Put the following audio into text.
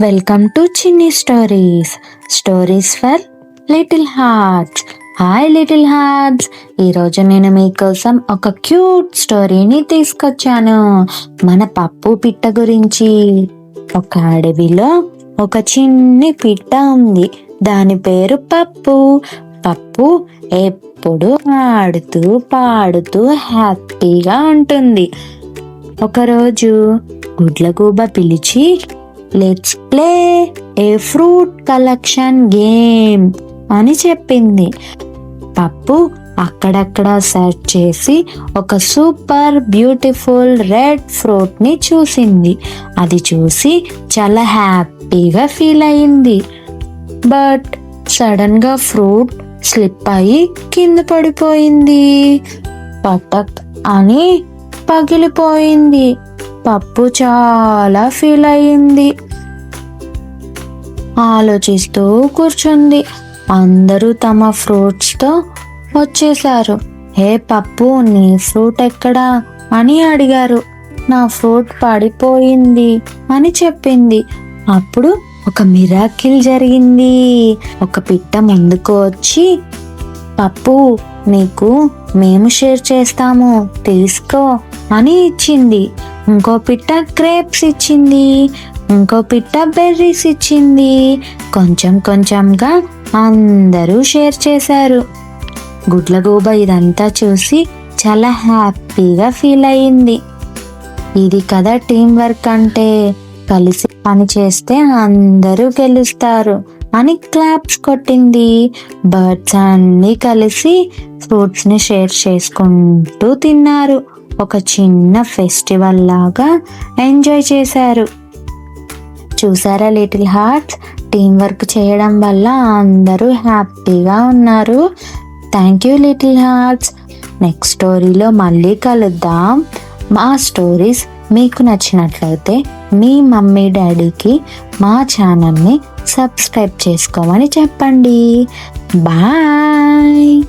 Welcome to చిన్ని stories. Stories for little hearts. Hi little hearts, ఈరోజు నేను మీకోసం ఒక క్యూట్ స్టోరీని తీసుకొచ్చాను. మన పప్పు పిట్ట గురించి. ఒక అడవిలో ఒక చిన్ని పిట్ట ఉంది. దాని పేరు పప్పు. పప్పు ఎప్పుడు ఆడుతూ పాడుతూ హ్యాపీగా ఉంటుంది. ఒకరోజు గుడ్లగూబ పిలిచి, let's play A fruit collection game అని చెప్పింది. పప్పు అక్కడక్కడ సెర్చ్ చేసి ఒక సూపర్ బ్యూటిఫుల్ రెడ్ ఫ్రూట్ ని చూసింది. అది చూసి చాలా హ్యాపీగా ఫీల్ అయింది. బట్ సడన్ గా ఫ్రూట్ స్లిప్ అయి కింద పడిపోయింది. పటక్ అని పగిలిపోయింది. పప్పు చాలా ఫీల్ అయ్యింది. ఆలోచిస్తూ కూర్చుంది. అందరూ తమ ఫ్రూట్స్ తో వచ్చేసారు. హే పప్పు, నీ ఫ్రూట్ ఎక్కడా అని అడిగారు. నా ఫ్రూట్ పడిపోయింది అని చెప్పింది. అప్పుడు ఒక మిరాకిల్ జరిగింది. ఒక పిట్ట ముందుకు వచ్చి, పప్పు నీకు మేము షేర్ చేస్తాము, తీసుకో అని ఇచ్చింది. ఇంకో పిట్ట గ్రేప్స్ ఇచ్చింది. ఇంకో పిట్ట బెర్రీస్ ఇచ్చింది. కొంచెం కొంచెంగా అందరూ షేర్ చేశారు. గుడ్లగూబ ఇదంతా చూసి చాలా హ్యాపీగా ఫీల్ అయ్యింది. ఇది కదా టీం వర్క్ అంటే, కలిసి పని చేస్తే అందరూ గెలుస్తారు అని క్లాప్స్ కొట్టింది. బర్డ్స్ అన్నీ కలిసి ఫ్రూట్స్ ని షేర్ చేసుకుంటూ తిన్నారు. ఒక చిన్న ఫెస్టివల్ లాగా ఎంజాయ్ చేశారు. చూసారా లిటిల్ హార్ట్స్, టీం వర్క్ చేయడం వల్ల అందరూ హ్యాపీగా ఉన్నారు. Thank you little hearts. Next స్టోరీలో మళ్ళీ కలుద్దాం. మా స్టోరీస్ మీకు నచ్చినట్లయితే మీ మమ్మీ డాడీకి మా ఛానల్ని సబ్స్క్రైబ్ చేసుకోమని చెప్పండి. బాయ్.